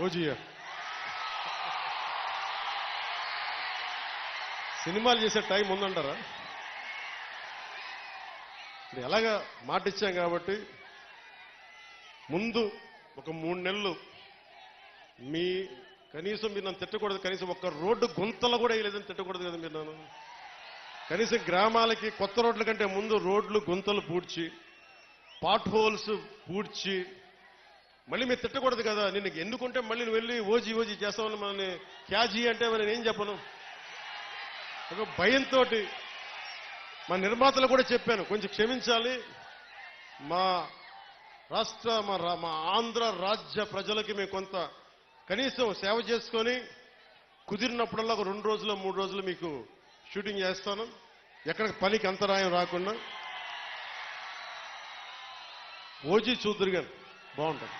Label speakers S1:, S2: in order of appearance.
S1: ఓజీయా సినిమాలు చేసే టైం ఉందంటారా? ఎలాగా మాట ఇచ్చాం కాబట్టి ముందు ఒక 3 నెలలు మీ కనీసం మీరు నన్ను తిట్టకూడదు, కనీసం ఒక్క రోడ్డు గుంతలు కూడా వేయలేదని తిట్టకూడదు కదా మీరు నన్ను. కనీసం గ్రామాలకి కొత్త రోడ్ల కంటే ముందు రోడ్లు గుంతలు పూడ్చి పాట్ హోల్స్ పూడ్చి మళ్ళీ మీరు తిట్టకూడదు కదా. నిన్ను ఎన్నుకుంటే మళ్ళీ నువ్వు వెళ్ళి ఓజీ చేస్తామని మనల్ని క్యాజీ అంటే మరి నేనేం చెప్పను. ఒక భయంతో మా నిర్మాతలు కూడా చెప్పాను, కొంచెం క్షమించాలి, మా రాష్ట్ర మా ఆంధ్ర రాజ్య ప్రజలకి మేము కొంత కనీసం సేవ చేసుకొని కుదిరినప్పుడల్లా ఒక 2 రోజులు 3 రోజులు మీకు షూటింగ్ చేస్తాను, ఎక్కడ పనికి అంతరాయం రాకుండా. ఓజీ చూద్దరు గారు బాగుంటుంది.